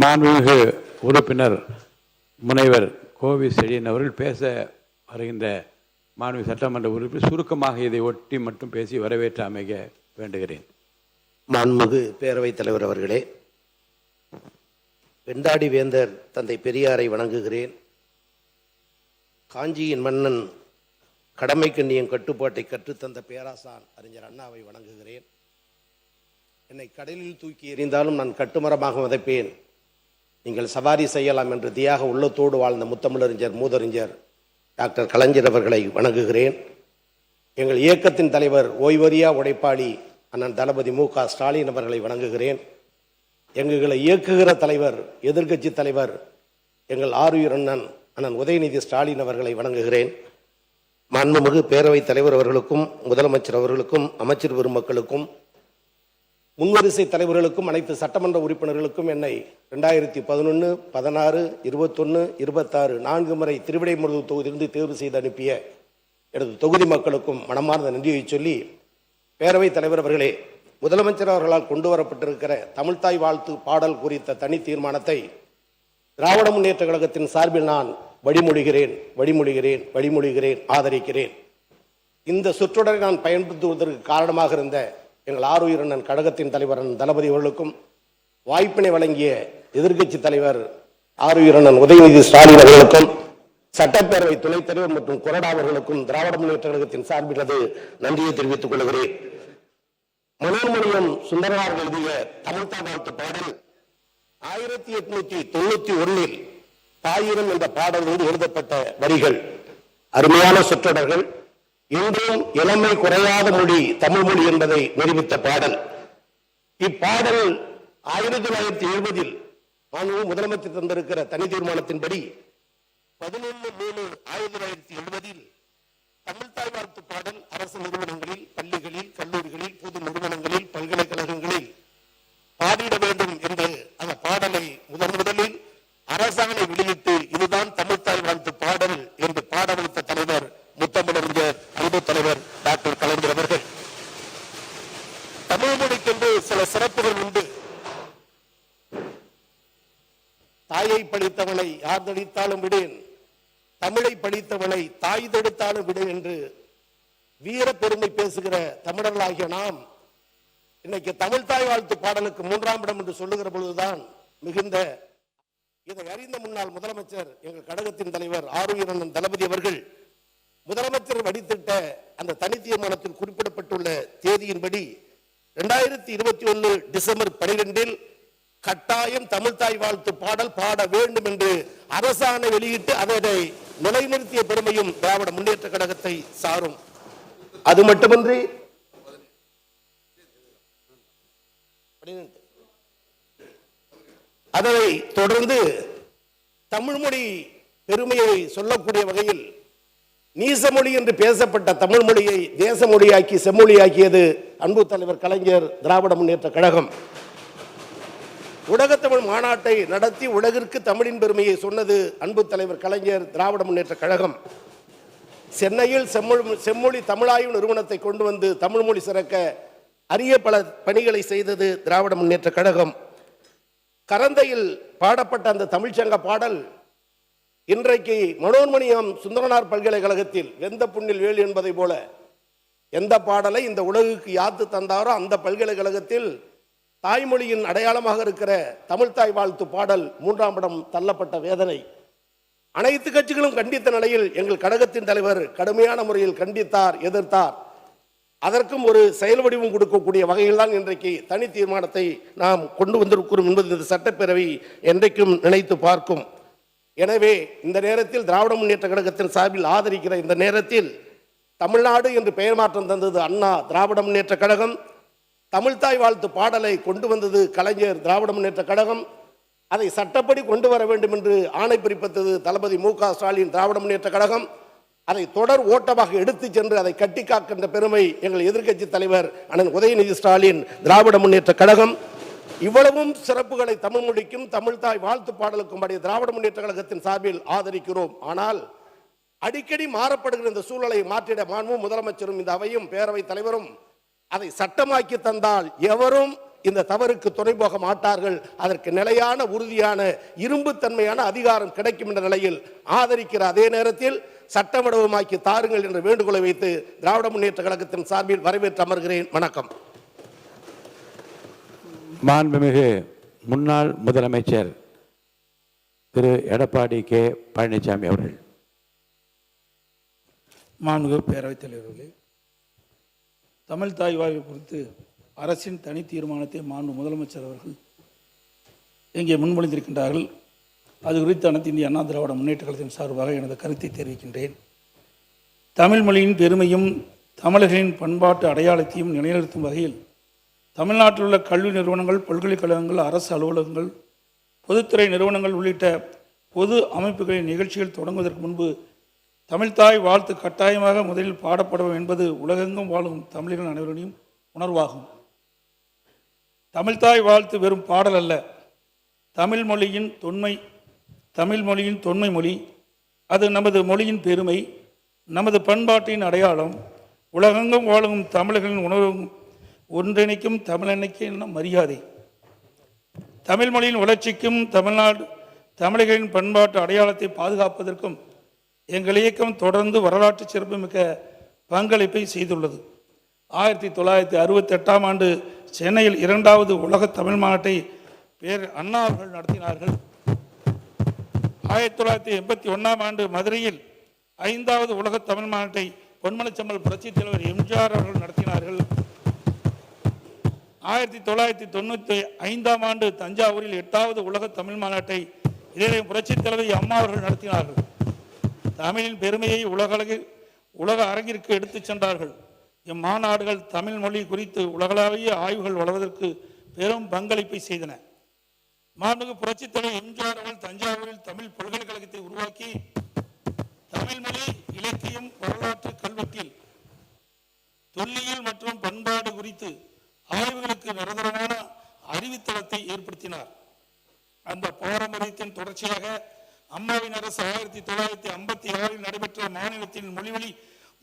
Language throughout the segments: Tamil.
மாண்புமிகு உறுப்பினர் முனைவர் கோவி செழியன் அவர்கள் பேச வருகின்ற மாண்புமிகு சட்டமன்ற உறுப்பினர் சுருக்கமாக இதை ஒட்டி மட்டும் பேசி வரவேற்று அமைக்க வேண்டுகிறேன். மாண்புமிகு பேரவைத் தலைவர் அவர்களே, வெண்டாடி வேந்தர் தந்தை பெரியாரை வணங்குகிறேன். காஞ்சியின் மன்னன் கடமை கண்ணியம் கட்டுப்பாட்டை கற்றுத்தந்த பேராசான் அறிஞர் அண்ணாவை வணங்குகிறேன். என்னை கடலில் தூக்கி எறிந்தாலும் நான் கட்டுமரமாக வதைப்பேன், நீங்கள் சவாரி செய்யலாம் என்று தியாக உள்ளத்தோடு வாழ்ந்த முத்தமிழறிஞர் மூதறிஞர் டாக்டர் கலைஞர் அவர்களை வணங்குகிறேன். எங்கள் இயக்கத்தின் தலைவர் ஓய்வறியா உடைப்பாளி அண்ணன் தளபதி மு.க. ஸ்டாலின் அவர்களை வணங்குகிறேன். எங்களை இயக்குகிற தலைவர் எதிர்க்கட்சி தலைவர் எங்கள் ஆருயிர் அண்ணன் உதயநிதி ஸ்டாலின் அவர்களை வணங்குகிறேன். மாண்புமிகு பேரவைத் தலைவர் அவர்களுக்கும் முதலமைச்சர் அவர்களுக்கும் அமைச்சர் பெருமக்களுக்கும் முன்வரிசை தலைவர்களுக்கும் அனைத்து சட்டமன்ற உறுப்பினர்களுக்கும் என்னை 2011, 16, 21, 26 4 முறை திருவிடைமருதூர் தொகுதியிலிருந்து தேர்வு செய்து அனுப்பிய எனது தொகுதி மக்களுக்கும் மனமார்ந்த நன்றியை சொல்லி, பேரவைத் தலைவர் அவர்களே, முதலமைச்சர் அவர்களால் கொண்டு வரப்பட்டிருக்கிற தமிழ்தாய் வாழ்த்து பாடல் குறித்த தனி தீர்மானத்தை திராவிட முன்னேற்ற கழகத்தின் சார்பில் நான் வழிமொழிகிறேன், ஆதரிக்கிறேன். இந்த சொற்றொடரை நான் பயன்படுத்துவதற்கு காரணமாக இருந்த எங்கள் ஆருயிர் அண்ணன் கழகத்தின் தலைவர் தளபதி அவர்களுக்கும், வாய்ப்பினை வழங்கிய எதிர்க்கட்சி தலைவர் ஆருயிர் அண்ணன் உதயநிதி ஸ்டாலின் அவர்களுக்கும், சட்டப்பேரவை துணைத் தலைவர் மற்றும் கொறடா அவர்களுக்கும் திராவிட முன்னேற்ற கழகத்தின் சார்பில் நன்றியை தெரிவித்துக் கொள்கிறேன். மனோன்மணியம் சுந்தரனார் எழுதிய தமிழ்தாய் வாழ்த்து பாடல் 1891 தாயிரம் என்ற பாடலோடு எழுதப்பட்ட வரிகள். அருமையான சொற்றொடர்கள். இன்றும் இளமை குறையாத மொழி தமிழ் மொழி என்பதை நிரூபித்த பாடல். இப்பாடல் 1970 முதலமைச்சர் தந்திருக்கிற தனி தீர்மானத்தின்படி 11/3/1970 தமிழ்தாய் வாழ்த்து பாடல் அரசு நிறுவனங்களில், பள்ளிகளில், கல்லூரிகளில், பொது நிறுவனங்களில், பல்கலைக்கழகங்களில் பாடிட வேண்டும் என்று அந்த பாடலை முதலில் அரசாணை வெளியிட்டு இதுதான் தமிழ்தாய் வாழ்த்து பாடல் என்று பாட வைத்த தலைவர் முத்தமிழறிஞர் அன்பு தலைவர் டாக்டர் கலைஞர் அவர்கள். தமிழ் மொழிக்கென்று சில சிறப்புகள் உண்டு. தாயை பழித்தவனை யார் தடித்தாலும் விடேன், தமிழை பழித்தவனை தாய் தடுத்தாலும் விடேன் என்று வீர பெருமை பேசுகிற தமிழர்களாகிய நாம் இன்னைக்கு தமிழ்தாய் வாழ்த்து பாடலுக்கு 3ஆம் இடம் என்று சொல்லுகிற பொழுதுதான் மிகுந்த இதை அறிந்த முன்னாள் முதலமைச்சர் எங்கள் கழகத்தின் தலைவர் ஆருயிர் அண்ணன் தளபதி அவர்கள் முதலமைச்சர் வடித்திட்ட அந்த தனி தீர்மானத்தில் குறிப்பிடப்பட்டுள்ள தேதியின்படி 2021 டிசம்பர் 12 கட்டாயம் தமிழ்தாய் வாழ்த்து பாடல் பாட வேண்டும் என்று அரசாணை வெளியிட்டு அதனை நிலைநிறுத்திய பெருமையும் திராவிட முன்னேற்ற கழகத்தை சாரும். அது மட்டுமின்றி அதனை தொடர்ந்து தமிழ் மொழி பெருமையை சொல்லக்கூடிய வகையில் நீசமொழி என்று பேசப்பட்ட தமிழ் மொழியை தேச மொழியாக்கி செம்மொழியாக்கியது அன்பு தலைவர் கலைஞர் திராவிட முன்னேற்ற கழகம். உலகத்தமிழ் மாநாட்டை நடத்தி உலகிற்கு தமிழின் பெருமையை சொன்னது அன்பு தலைவர் கலைஞர் திராவிட முன்னேற்ற கழகம். சென்னையில் செம்மொழி தமிழாய்வு நிறுவனத்தை கொண்டு வந்து தமிழ் மொழி சிறக்க அரிய பல பணிகளை செய்தது திராவிட முன்னேற்ற கழகம். கரந்தையில் பாடப்பட்ட அந்த தமிழ்ச்சங்க பாடல் இன்றைக்கு மனோன்மணியம் சுந்தரனார் பல்கலைக்கழகத்தில் வெந்த புண்ணில் வேல் என்பதை போல எந்த பாடலை இந்த உலகுக்கு யாத்து தந்தாரோ அந்த பல்கலைக்கழகத்தில் தாய்மொழியின் அடையாளமாக இருக்கிற தமிழ்தாய் வாழ்த்து பாடல் 3ஆம் இடம் தள்ளப்பட்ட வேதனை அனைத்து கட்சிகளும் கண்டித்த நிலையில் எங்கள் கழகத்தின் தலைவர் கடுமையான முறையில் கண்டித்தார், எதிர்த்தார். அதற்கும் ஒரு செயல் வடிவம் கொடுக்கக்கூடிய வகையில் தான் இன்றைக்கு தனி தீர்மானத்தை நாம் கொண்டு வந்திருக்கிறோம் என்பது இந்த சட்டப்பேரவை என்றைக்கும் நினைத்து பார்க்கும். எனவே இந்த நேரத்தில் திராவிட முன்னேற்ற கழகத்தின் சார்பில் ஆதரிக்கிற இந்த நேரத்தில் தமிழ்நாடு என்று பெயர் மாற்றம் தந்தது அண்ணா திராவிட முன்னேற்ற கழகம். தமிழ்தாய் வாழ்த்து பாடலை கொண்டு வந்தது கலைஞர் திராவிட முன்னேற்ற கழகம். அதை சட்டப்படி கொண்டு வர வேண்டும் என்று ஆணை பிறப்பித்தது தளபதி மு.க. ஸ்டாலின் திராவிட முன்னேற்ற கழகம். அதை தொடர் ஓட்டமாக எடுத்து சென்று அதை கட்டி காக்கின்ற பெருமை எங்கள் எதிர்க்கட்சி தலைவர் அண்ணன் உதயநிதி ஸ்டாலின் திராவிட முன்னேற்ற கழகம். இவ்வளவும் சிறப்புகளை தமிழ் மொழிக்கும் தமிழ்தாய் வாழ்த்து பாடலுக்கும் திராவிட முன்னேற்ற கழகத்தின் சார்பில் ஆதரிக்கிறோம். ஆனால் அடிக்கடி மாறப்படுகிற இந்த சூழலை மாற்றிட மாண்பு முதலமைச்சரும் இந்த அவையும் பேரவைத் தலைவரும் அதை சட்டமாக்கி தந்தால் எவரும் இந்த தவறுக்கு துணை போக மாட்டார்கள். அதற்கு நிலையான உறுதியான இரும்புத்தன்மையான அதிகாரம் கிடைக்கும் என்ற நிலையில் ஆதரிக்கிற அதே நேரத்தில் சட்டமடமாக்கி தாருங்கள் என்ற வேண்டுகோளை வைத்து திராவிட முன்னேற்ற கழகத்தின் சார்பில் வரவேற்று அமர்கிறேன். வணக்கம். மாண்புமிகு முன்னாள் முதலமைச்சர் திரு எடப்பாடி கே பழனிசாமி அவர்கள். மாண்புமிகு பேரவைத் தலைவர்களே, தமிழ் தாய் வாழ்வு குறித்து அரசின் தனி தீர்மானத்தை மாண்பு முதலமைச்சர் அவர்கள் இங்கே முன்மொழிந்திருக்கின்றார்கள். அது குறித்து அனைத்து இந்திய அண்ணா திராவிட முன்னேற்ற கழகத்தின் சார்பாக எனது கருத்தை தெரிவிக்கின்றேன். தமிழ் மொழியின் பெருமையும் தமிழர்களின் பண்பாட்டு அடையாளத்தையும் நிலைநிறுத்தும் வகையில் தமிழ்நாட்டில் உள்ள கல்வி நிறுவனங்கள், பல்கலைக்கழகங்கள், அரசு அலுவலகங்கள், பொதுத்துறை நிறுவனங்கள் உள்ளிட்ட பொது அமைப்புகளின் நிகழ்ச்சிகள் தொடங்குவதற்கு முன்பு தமிழ்தாய் வாழ்த்து கட்டாயமாக முதலில் பாடப்படும் என்பது உலகெங்கும் வாழும் தமிழர்கள் அனைவரையும் உணர்வாகும். தமிழ்தாய் வாழ்த்து வெறும் பாடல் அல்ல, தமிழ் மொழியின் தொன்மை மொழி. அது நமது மொழியின் பெருமை, நமது பண்பாட்டின் அடையாளம், உலகெங்கும் வாழும் தமிழர்களின் உணர்வு ஒன்றிணைக்கும் தமிழன்னைக்கான மரியாதை. தமிழ் மொழியின் வளர்ச்சிக்கும் தமிழர்களின் பண்பாட்டு அடையாளத்தை பாதுகாப்பதற்கும் எங்கள் இயக்கம் தொடர்ந்து வரலாற்று சிறப்புமிக்க பங்களிப்பை செய்துள்ளது. 1968ஆம் ஆண்டு சென்னையில் 2வது உலக தமிழ் மாநாட்டை அண்ணா அவர்கள் நடத்தினார்கள். 1981ஆம் ஆண்டு மதுரையில் 5வது உலக தமிழ் மாநாட்டை பொன்மனச்செம்மல் புரட்சித் தலைவர் எம்ஜிஆர் அவர்கள் நடத்தினார்கள். 1995ஆம் ஆண்டு தஞ்சாவூரில் 8வது உலக தமிழ் மாநாட்டை இதே புரட்சித் தலைவர் அம்மா அவர்கள் நடத்தினார்கள். தமிழின் பெருமையை உலக அரங்கிற்கு எடுத்துச் சென்றார்கள். இம்மாநாடுகள் தமிழ் மொழி குறித்து உலகளாவிய ஆய்வுகள் வளர்வதற்கு பெரும் பங்களிப்பை செய்தன. மாண்புமிகு புரட்சித் தலைவர் எம்ஜிஆர் அவர்கள் தஞ்சாவூரில் தமிழ் பல்கலைக்கழகத்தை உருவாக்கி தமிழ் மொழி, இலக்கியம், வரலாற்று, கல்வெட்டில், தொல்லியல் மற்றும் பண்பாடு குறித்து ஆய்வுகளுக்கு நிரந்தரமான அறிவுத்தளத்தை ஏற்படுத்தினார். அந்த பாரம்பரியத்தின் தொடர்ச்சியாக அம்மாவின் அரசு 1956இல் நடைபெற்ற மாநிலத்தின் மொழிவழி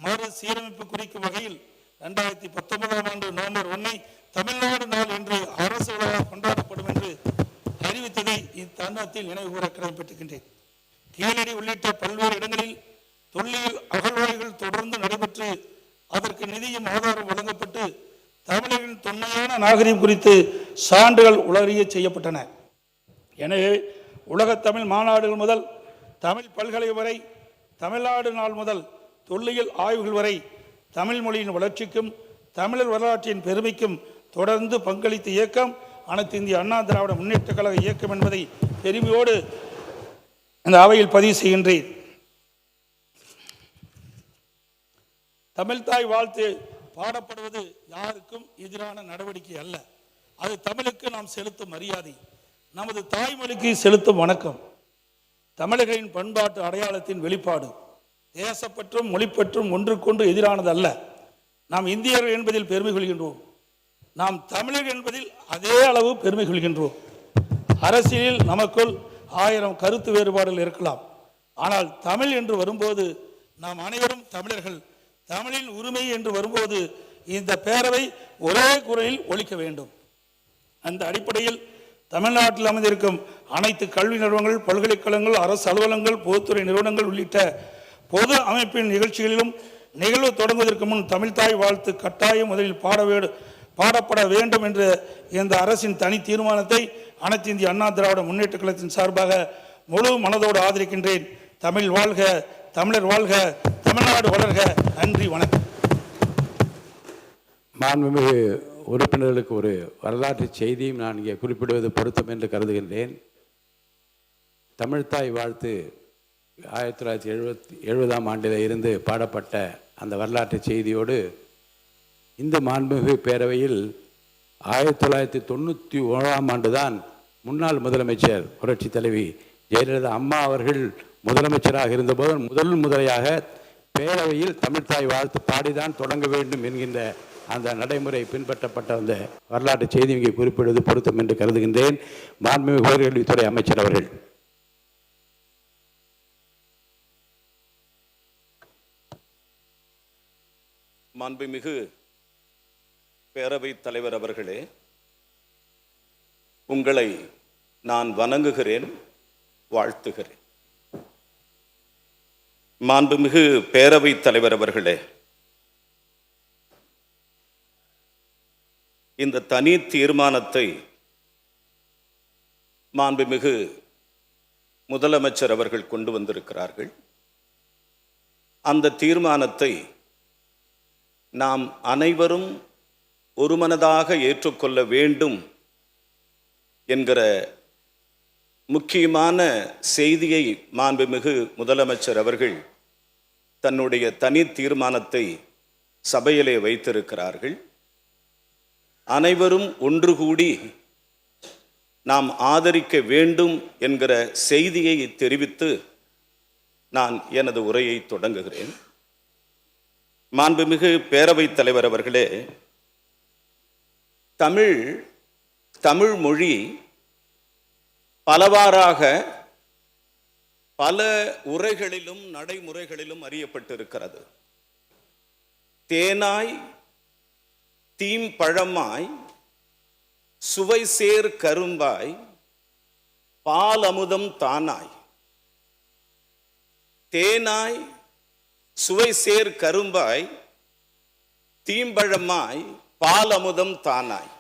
மறு சீரமைப்பு குறிக்கும் வகையில் 2019ஆம் ஆண்டு நவம்பர் 1 தமிழ்நாடு நாள் என்று அரசு விழா கொண்டாடப்படும் என்று அறிவித்ததை இத்தருணத்தில் நினைவு கூற கடமைப்பட்டிருக்கின்றேன். கீழடி உள்ளிட்ட பல்வேறு இடங்களில் தொல்லியல் அகழ்வாய்வுகள் தொடர்ந்து நடைபெற்று அதற்கு நிதியும் ஆதாரம் வழங்கப்பட்டு தமிழரின் தொன்மையான நாகரிகம் குறித்து சான்றுகள் உலகிய செய்யப்பட்டன. எனவே உலகத் தமிழ் மாநாடுகள் முதல் தமிழ் பல்கலை வரை, தமிழ்நாடு நாள் முதல் தொல்லியல் ஆய்வுகள் வரை தமிழ் மொழியின் வளர்ச்சிக்கும் தமிழர் வரலாற்றின் பெருமைக்கும் தொடர்ந்து பங்களித்த இயக்கம் அனைத்து இந்திய அண்ணா திராவிட முன்னேற்ற கழக இயக்கம் என்பதை பெருமையோடு இந்த அவையில் பதிவு செய்கின்றேன். தமிழ்தாய் வாழ்த்து பாடப்படுவது யாருக்கும் எதிரான நடவடிக்கை அல்ல. அது தமிழுக்கு நாம் செலுத்தும் மரியாதை, நமது தாய்மொழிக்கு செலுத்தும் வணக்கம், தமிழர்களின் பண்பாட்டு அடையாளத்தின் வெளிப்பாடு. தேசப்பற்றும் மொழிப்பற்றும் ஒன்றுக்கொன்று எதிரானது அல்ல. நாம் இந்தியர்கள் என்பதில் பெருமை கொள்கின்றோம். நாம் தமிழர் என்பதில் அதே அளவு பெருமை கொள்கின்றோம். அரசியலில் நமக்குள் 1000 கருத்து வேறுபாடுகள் இருக்கலாம். ஆனால் தமிழ் என்று வரும்போது நாம் அனைவரும் தமிழர்கள். தமிழின் உரிமை என்று வரும்போது இந்த பேரவை ஒரே குரலில் ஒலிக்க வேண்டும். அந்த அடிப்படையில் தமிழ்நாட்டில் அமைந்திருக்கும் அனைத்து கல்வி நிறுவனங்கள், பல்கலைக்கழகங்கள், அரசு அலுவலகங்கள், பொதுத்துறை நிறுவனங்கள் உள்ளிட்ட பொது அமைப்பின் நிகழ்ச்சிகளிலும் நிகழ்வு தொடங்குவதற்கு முன் தமிழ்தாய் வாழ்த்து கட்டாயம் முதலில் பாடப்பட வேண்டும் என்ற இந்த அரசின் தனி தீர்மானத்தை அனைத்து இந்திய அண்ணா திராவிட முன்னேற்ற கழகத்தின் சார்பாக முழு மனதோடு ஆதரிக்கின்றேன். தமிழ் வாழ்க, தமிழர் வாழ்க, தமிழ்நாடு வளர்க. நன்றி, வணக்கம். மாண்புமிகு உறுப்பினர்களுக்கு ஒரு வரலாற்று செய்தியும் நான் இங்கே குறிப்பிடுவது பொருத்தம் என்று கருதுகின்றேன். தமிழ்தாய் வாழ்த்து 1970ஆம் ஆண்டில் இருந்து பாடப்பட்ட அந்த வரலாற்று செய்தியோடு இந்த மாண்புமிகு பேரவையில் 1991ஆம் ஆண்டு தான் முன்னாள் முதலமைச்சர் புரட்சி தலைவி ஜெயலலிதா அம்மா அவர்கள் முதலமைச்சராக இருந்தபோது முதலையாக பேரவையில் தமிழ்தாய் வாழ்த்து பாடிதான் தொடங்க வேண்டும் என்கின்ற அந்த நடைமுறை பின்பற்றப்பட்ட அந்த வரலாற்று செய்தி இங்கே குறிப்பிடுவது பொருத்தம் என்று கருதுகின்றேன். மாண்புமிகு உயர்கல்வித்துறை அமைச்சர் அவர்கள். மாண்புமிகு பேரவைத் தலைவர் அவர்களே, உங்களை நான் வணங்குகிறேன், வாழ்த்துகிறேன். மாண்புமிகு பேரவைத் தலைவர் அவர்களே, இந்த தனி தீர்மானத்தை மாண்புமிகு முதலமைச்சர் அவர்கள் கொண்டு வந்திருக்கிறார்கள். அந்த தீர்மானத்தை நாம் அனைவரும் ஒருமனதாக ஏற்றுக்கொள்ள வேண்டும் என்கிற முக்கியமான செய்தியை மாண்புமிகு முதலமைச்சர் அவர்கள் தன்னுடைய தனி தீர்மானத்தை சபையிலே வைத்திருக்கிறார்கள். அனைவரும் ஒன்று கூடி நாம் ஆதரிக்க வேண்டும் என்கிற செய்தியை தெரிவித்து நான் எனது உரையை தொடங்குகிறேன். மாண்புமிகு பேரவைத் தலைவர் அவர்களே, தமிழ் மொழி பலவாறாக பல உரைகளிலும் நடைமுறைகளிலும் அறியப்பட்டிருக்கிறது. தேனாய் தீம்பழமாய் சுவை சேர் கரும்பாய் பால் அமுதம் தானாய். தேனாய் சுவை சேர் கரும்பாய் தீம்பழமாய் பால் அமுதம் தானாய்.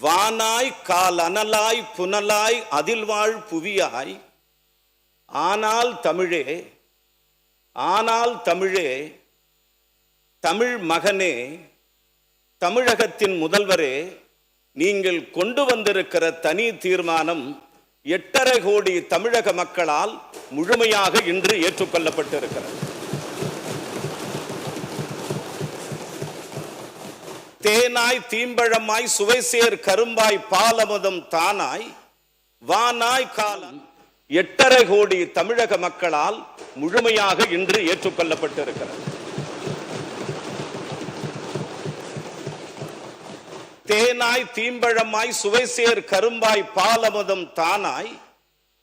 வானாய் கால் அனலாய் புனலாய் அதில் வாழ் புவியாய். ஆனால் தமிழே, ஆனால் தமிழே, தமிழ் மகனே, தமிழகத்தின் முதல்வரே, நீங்கள் கொண்டு வந்திருக்கிற தனி தீர்மானம் 8.5 கோடி தமிழக மக்களால் முழுமையாக இன்று ஏற்றுக்கொள்ளப்பட்டிருக்கிறது. தேனாய் தீம்பழமாய் சுவைசேர் கரும்பாய் பாலமுதம் தானாய் வானாய் காலன் 8.5 கோடி தமிழக மக்களால் முழுமையாக இன்று ஏற்றுக்கொள்ளப்பட்டிருக்கிறது. தேனாய் தீம்பழமாய் சுவைசேர் கரும்பாய் பாலமுதம் தானாய்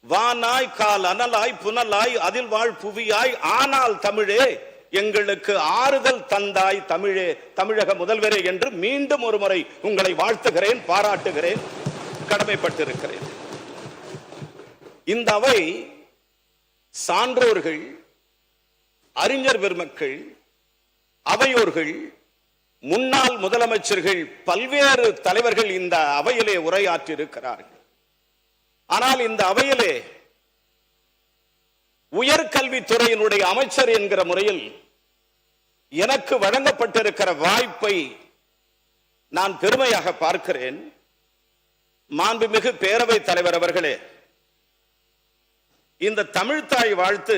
வானாய் கால் அனலாய் புனலாய் அதில் வாழ் புவியாய். ஆனால் தமிழே, எங்களுக்கு ஆறுதல் தந்தாய் தமிழே, தமிழக முதல்வரே என்று மீண்டும் ஒரு முறை உங்களை வாழ்த்துகிறேன், பாராட்டுகிறேன், கடமைப்பட்டிருக்கிறேன். இந்த அவை சான்றோர்கள், அறிஞர் பெருமக்கள், அவையோர்கள், முன்னாள் முதலமைச்சர்கள், பல்வேறு தலைவர்கள் இந்த அவையிலே உரையாற்றி இருக்கிறார்கள். ஆனால் இந்த அவையிலே உயர்கல்வித்துறையினுடைய அமைச்சர் என்கிற முறையில் எனக்கு வழங்கப்பட்டிருக்கிற வாய்ப்பை நான் பெருமையாக பார்க்கிறேன். மாண்புமிகு பேரவைத் தலைவர் அவர்களே, இந்த தமிழ்த்தாய் வாழ்த்து